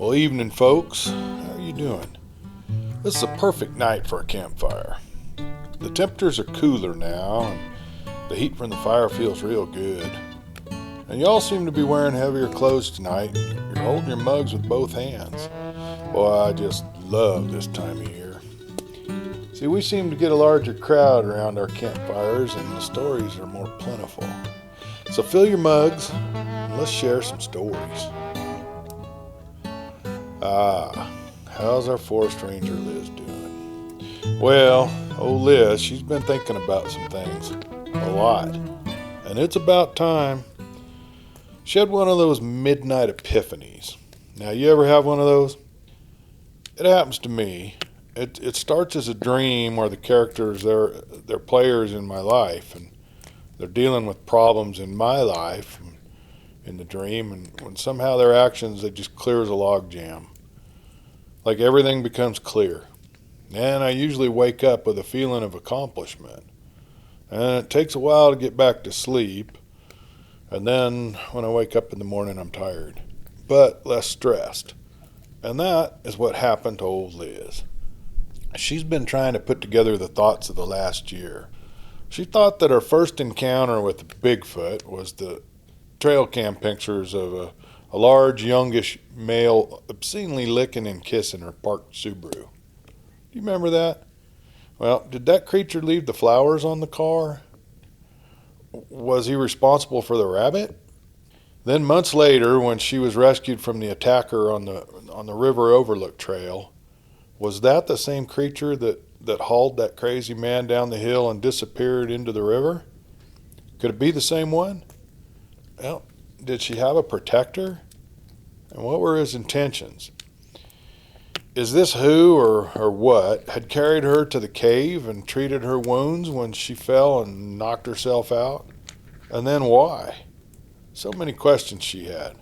Well, evening, folks. How are you doing? This is a perfect night for a campfire. The temperatures are cooler now, and the heat from the fire feels real good. And you all seem to be wearing heavier clothes tonight. You're holding your mugs with both hands. Boy, I just love this time of year. See, we seem to get a larger crowd around our campfires, and the stories are more plentiful. So fill your mugs, and let's share some stories. How's our forest ranger Liz doing? Well, old Liz, she's been thinking about some things. A lot. And it's about time. She had one of those midnight epiphanies. Now, you ever have one of those? It happens to me. It starts as a dream where the characters, they're players in my life, and they're dealing with problems in my life in the dream, and when somehow their actions, it just clears a log jam. Like everything becomes clear. And I usually wake up with a feeling of accomplishment. And it takes a while to get back to sleep. And then when I wake up in the morning, I'm tired, but less stressed. And that is what happened to old Liz. She's been trying to put together the thoughts of the last year. She thought that her first encounter with Bigfoot was the trail cam pictures of a large, youngish male obscenely licking and kissing her parked Subaru. Do you remember that? Well, did that creature leave the flowers on the car? Was he responsible for the rabbit? Then months later, when she was rescued from the attacker on the river overlook trail, was that the same creature that hauled that crazy man down the hill and disappeared into the river? Could it be the same one? Well, did she have a protector? And what were his intentions? Is this who or what had carried her to the cave and treated her wounds when she fell and knocked herself out? And then why? So many questions she had.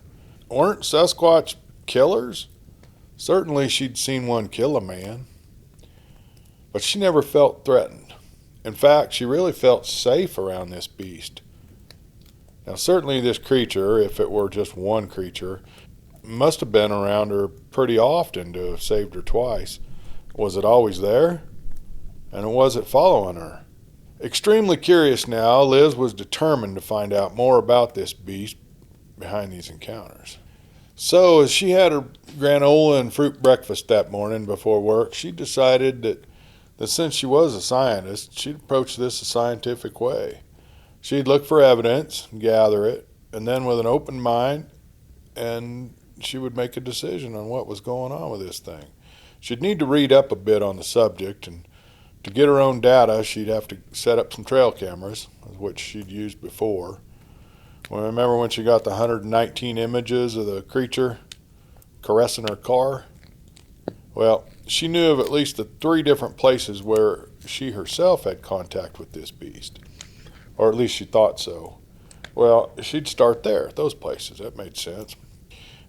Weren't Sasquatch killers? Certainly she'd seen one kill a man. But she never felt threatened. In fact, she really felt safe around this beast. Now, certainly this creature, if it were just one creature, must have been around her pretty often to have saved her twice. Was it always there? And was it following her? Extremely curious now, Liz was determined to find out more about this beast behind these encounters. So, as she had her granola and fruit breakfast that morning before work, she decided that since she was a scientist, she'd approach this a scientific way. She'd look for evidence, gather it, and then with an open mind, and she would make a decision on what was going on with this thing. She'd need to read up a bit on the subject, and to get her own data, she'd have to set up some trail cameras, which she'd used before. Well, remember when she got the 119 images of the creature caressing her car? Well, she knew of at least the 3 different places where she herself had contact with this beast. Or at least she thought so. Well, she'd start there, at those places. That made sense.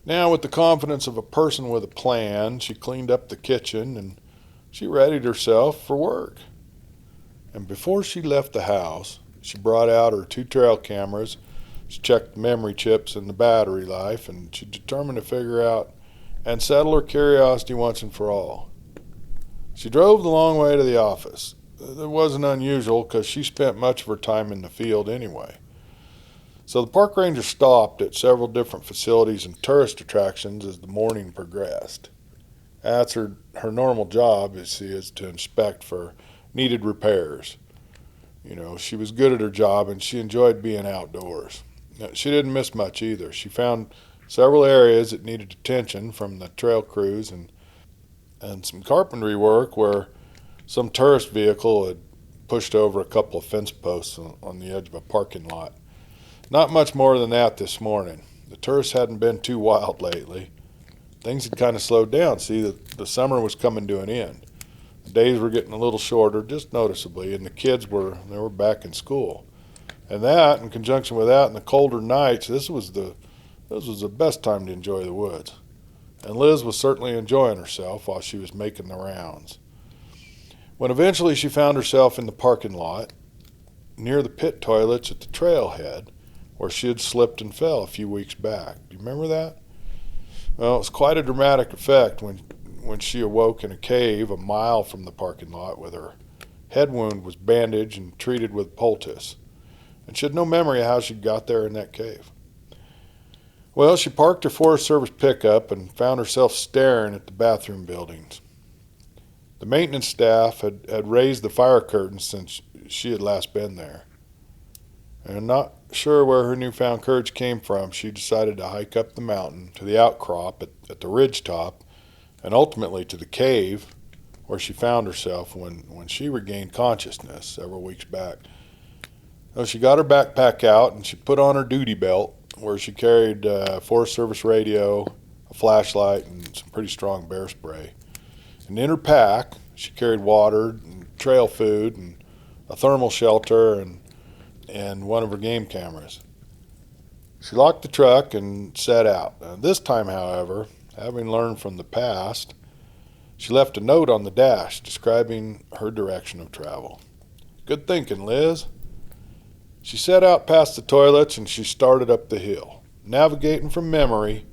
Now, with the confidence of a person with a plan, she cleaned up the kitchen and she readied herself for work. And before she left the house, she brought out her 2 trail cameras. She checked the memory chips and the battery life, and she determined to figure out and settle her curiosity once and for all. She drove the long way to the office. It wasn't unusual because she spent much of her time in the field anyway. So the park ranger stopped at several different facilities and tourist attractions as the morning progressed. That's her normal job, is to inspect for needed repairs. You know, she was good at her job and she enjoyed being outdoors. She didn't miss much either. She found several areas that needed attention from the trail crews and some carpentry work where some tourist vehicle had pushed over a couple of fence posts on the edge of a parking lot. Not much more than that this morning. The tourists hadn't been too wild lately. Things had kind of slowed down. See, the summer was coming to an end. The days were getting a little shorter, just noticeably, and the kids were back in school. And that, in conjunction with that and the colder nights, this was the best time to enjoy the woods. And Liz was certainly enjoying herself while she was making the rounds. When eventually she found herself in the parking lot, near the pit toilets at the trailhead, where she had slipped and fell a few weeks back. Do you remember that? Well, it was quite a dramatic effect when she awoke in a cave a mile from the parking lot with her head wound was bandaged and treated with poultice. And she had no memory of how she got there in that cave. Well, she parked her Forest Service pickup and found herself staring at the bathroom buildings. The maintenance staff had raised the fire curtains since she had last been there. And not sure where her newfound courage came from, she decided to hike up the mountain to the outcrop at the ridge top and ultimately to the cave where she found herself when she regained consciousness several weeks back. So she got her backpack out and she put on her duty belt where she carried a Forest Service radio, a flashlight, and some pretty strong bear spray. And in her pack, she carried water and trail food and a thermal shelter and one of her game cameras. She locked the truck and set out. This time, however, having learned from the past, she left a note on the dash describing her direction of travel. Good thinking, Liz. She set out past the toilets and she started up the hill. Navigating from memory,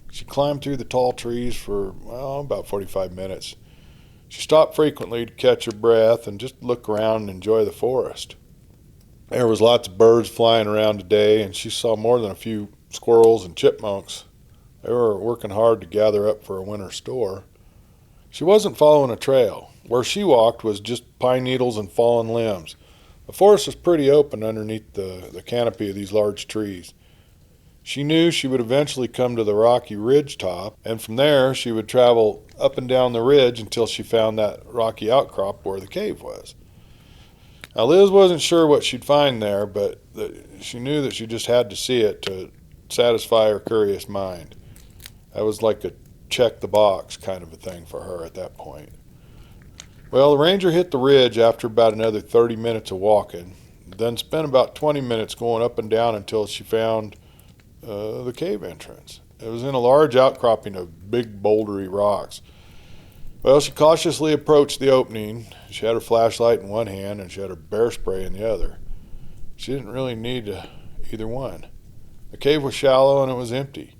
she climbed through the tall trees for, about 45 minutes. She stopped frequently to catch her breath and just look around and enjoy the forest. There was lots of birds flying around today, and she saw more than a few squirrels and chipmunks. They were working hard to gather up for a winter store. She wasn't following a trail. Where she walked was just pine needles and fallen limbs. The forest was pretty open underneath the canopy of these large trees. She knew she would eventually come to the rocky ridge top, and from there she would travel up and down the ridge until she found that rocky outcrop where the cave was. Now, Liz wasn't sure what she'd find there, but she knew that she just had to see it to satisfy her curious mind. That was like a check-the-box kind of a thing for her at that point. Well, the ranger hit the ridge after about another 30 minutes of walking, then spent about 20 minutes going up and down until she found the cave entrance. It was in a large outcropping of big bouldery rocks. Well, she cautiously approached the opening. She had her flashlight in one hand and she had her bear spray in the other. She didn't really need either one. The cave was shallow and it was empty.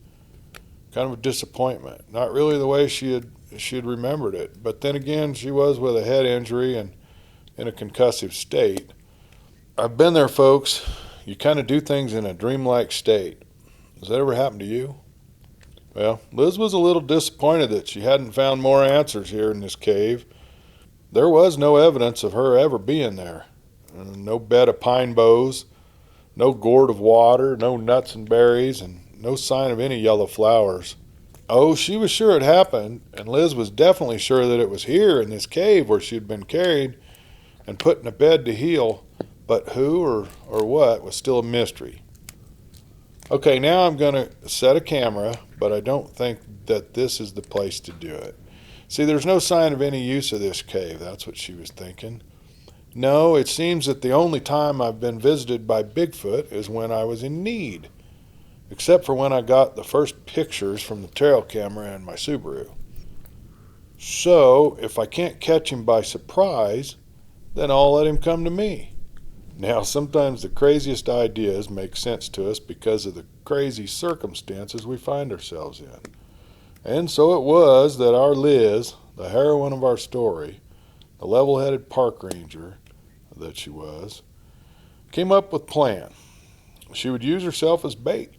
Kind of a disappointment. Not really the way she had remembered it. But then again, she was with a head injury and in a concussive state. I've been there, folks. You kind of do things in a dreamlike state. Has that ever happened to you? Well, Liz was a little disappointed that she hadn't found more answers here in this cave. There was no evidence of her ever being there. No bed of pine boughs, no gourd of water, no nuts and berries, and no sign of any yellow flowers. Oh, she was sure it happened, and Liz was definitely sure that it was here in this cave where she had been carried and put in a bed to heal, but who or what was still a mystery. Okay, now I'm going to set a camera, but I don't think that this is the place to do it. See, there's no sign of any use of this cave. That's what she was thinking. No, it seems that the only time I've been visited by Bigfoot is when I was in need, except for when I got the first pictures from the trail camera in my Subaru. So, if I can't catch him by surprise, then I'll let him come to me. Now, sometimes the craziest ideas make sense to us because of the crazy circumstances we find ourselves in. And so it was that our Liz, the heroine of our story, the level-headed park ranger that she was, came up with a plan. She would use herself as bait.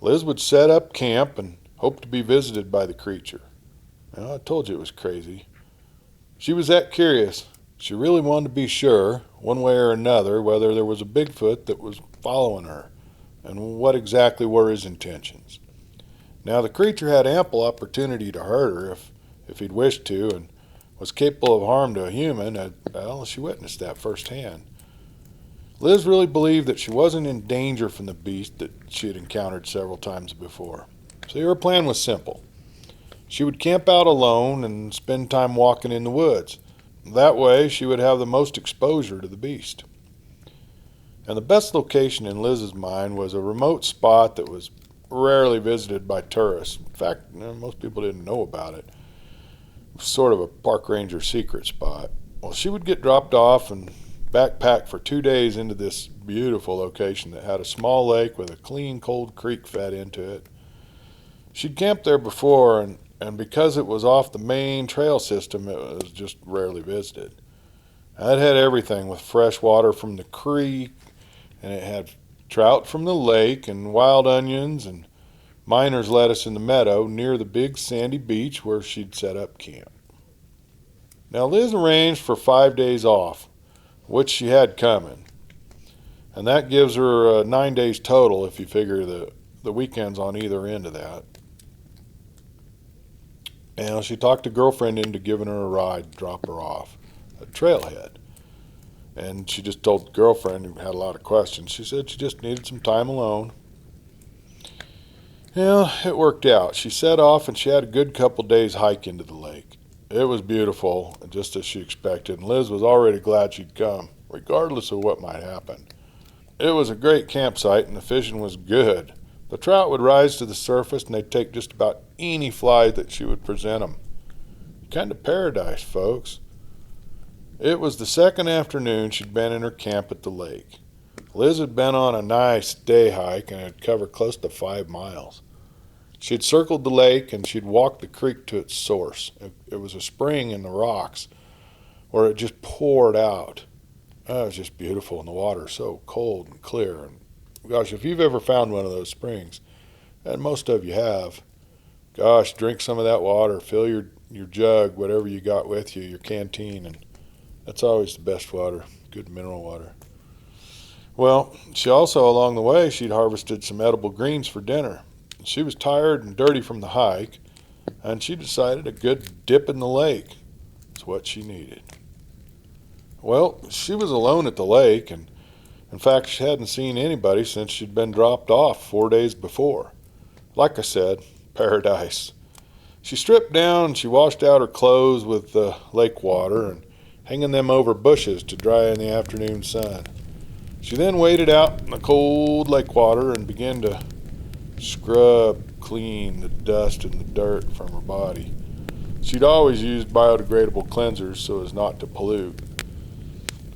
Liz would set up camp and hope to be visited by the creature. Now, I told you it was crazy. She was that curious. She really wanted to be sure, one way or another, whether there was a Bigfoot that was following her, and what exactly were his intentions. Now, the creature had ample opportunity to hurt her if he'd wished to, and was capable of harm to a human. Well, she witnessed that firsthand. Liz really believed that she wasn't in danger from the beast that she had encountered several times before. So her plan was simple. She would camp out alone and spend time walking in the woods. That way, she would have the most exposure to the beast. And the best location in Liz's mind was a remote spot that was rarely visited by tourists. In fact, most people didn't know about it. It was sort of a park ranger secret spot. Well, she would get dropped off and backpack for 2 days into this beautiful location that had a small lake with a clean, cold creek fed into it. She'd camped there before, and because it was off the main trail system, it was just rarely visited. It had everything with fresh water from the creek, and it had trout from the lake, and wild onions, and miner's lettuce in the meadow near the big sandy beach where she'd set up camp. Now, Liz arranged for 5 days off, which she had coming, and that gives her 9 days total if you figure the weekends on either end of that. And she talked a girlfriend into giving her a ride to drop her off at Trailhead. And she just told the girlfriend, who had a lot of questions, she said she just needed some time alone. Yeah, it worked out. She set off and she had a good couple days hike into the lake. It was beautiful, just as she expected, and Liz was already glad she'd come, regardless of what might happen. It was a great campsite and the fishing was good. The trout would rise to the surface and they'd take just about any fly that she would present them. Kind of paradise, folks. It was the second afternoon she'd been in her camp at the lake. Liz had been on a nice day hike and had covered close to 5 miles. She'd circled the lake and she'd walked the creek to its source. It was a spring in the rocks where it just poured out. Oh, it was just beautiful, and the water so cold and clear. And gosh, if you've ever found one of those springs, and most of you have, gosh, drink some of that water, fill your jug, whatever you got with you, your canteen, and that's always the best water, good mineral water. Well, she also, along the way, she'd harvested some edible greens for dinner. She was tired and dirty from the hike, and she decided a good dip in the lake was what she needed. Well, she was alone at the lake, and in fact, she hadn't seen anybody since she'd been dropped off 4 days before. Like I said, paradise. She stripped down and she washed out her clothes with the lake water and hanging them over bushes to dry in the afternoon sun. She then waded out in the cold lake water and began to scrub clean the dust and the dirt from her body. She'd always used biodegradable cleansers so as not to pollute.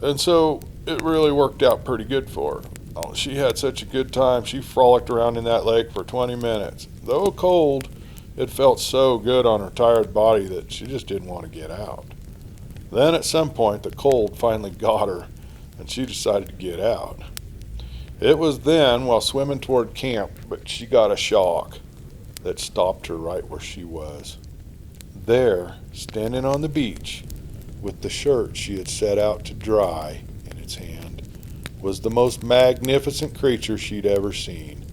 And so it really worked out pretty good for her. Oh, she had such a good time. She frolicked around in that lake for 20 minutes. Though cold, it felt so good on her tired body that she just didn't want to get out. Then at some point, the cold finally got her, and she decided to get out. It was then, while swimming toward camp, but she got a shock that stopped her right where she was. There, standing on the beach, with the shirt she had set out to dry in its hand, was the most magnificent creature she'd ever seen.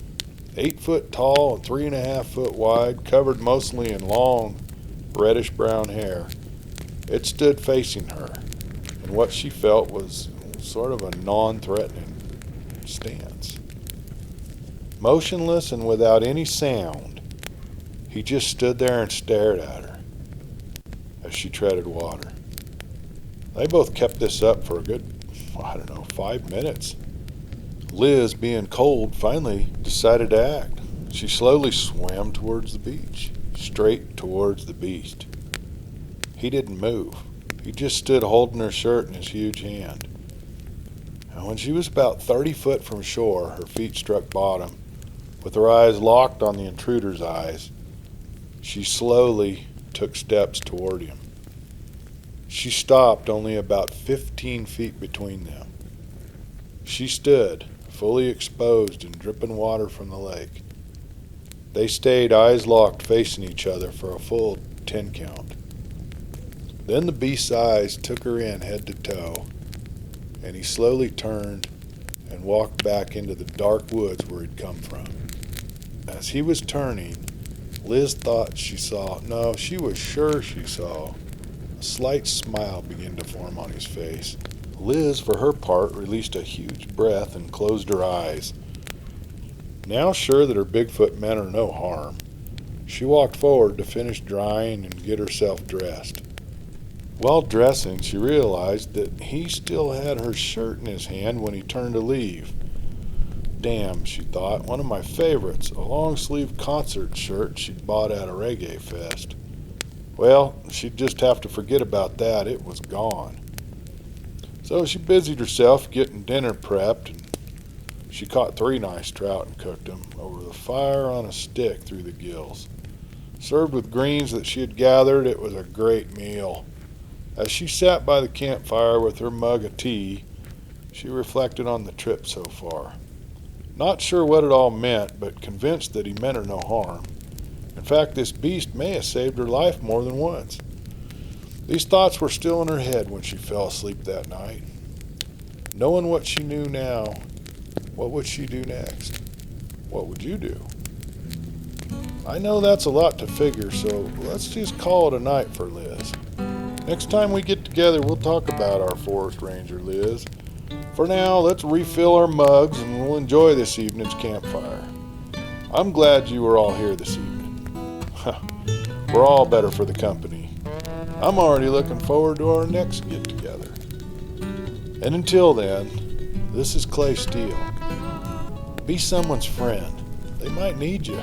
8 foot tall and 3.5 foot wide, covered mostly in long, reddish-brown hair. It stood facing her, and what she felt was sort of a non-threatening stance. Motionless and without any sound, he just stood there and stared at her as she treaded water. They both kept this up for a good, 5 minutes. Liz, being cold, finally decided to act. She slowly swam towards the beach, straight towards the beast. He didn't move. He just stood holding her shirt in his huge hand. And when she was about 30 foot from shore, her feet struck bottom. With her eyes locked on the intruder's eyes, she slowly took steps toward him. She stopped only about 15 feet between them. She stood, fully exposed in dripping water from the lake. They stayed eyes locked facing each other for a full 10 count. Then the beast's eyes took her in head to toe, and he slowly turned and walked back into the dark woods where he'd come from. As he was turning, Liz thought she saw, no, she was sure she saw, a slight smile begin to form on his face. Liz, for her part, released a huge breath and closed her eyes. Now sure that her Bigfoot meant her no harm, she walked forward to finish drying and get herself dressed. While dressing, she realized that he still had her shirt in his hand when he turned to leave. Damn, she thought, one of my favorites, a long-sleeve concert shirt she'd bought at a reggae fest. Well, she'd just have to forget about that. It was gone. So she busied herself getting dinner prepped, and she caught 3 nice trout and cooked them over the fire on a stick through the gills. Served with greens that she had gathered, it was a great meal. As she sat by the campfire with her mug of tea, she reflected on the trip so far. Not sure what it all meant, but convinced that he meant her no harm. In fact, this beast may have saved her life more than once. These thoughts were still in her head when she fell asleep that night. Knowing what she knew now, what would she do next? What would you do? I know that's a lot to figure, so let's just call it a night for Liz. Next time we get together, we'll talk about our forest ranger, Liz. For now, let's refill our mugs and we'll enjoy this evening's campfire. I'm glad you were all here this evening. We're all better for the company. I'm already looking forward to our next get-together. And until then, this is Clay Steele. Be someone's friend. They might need you.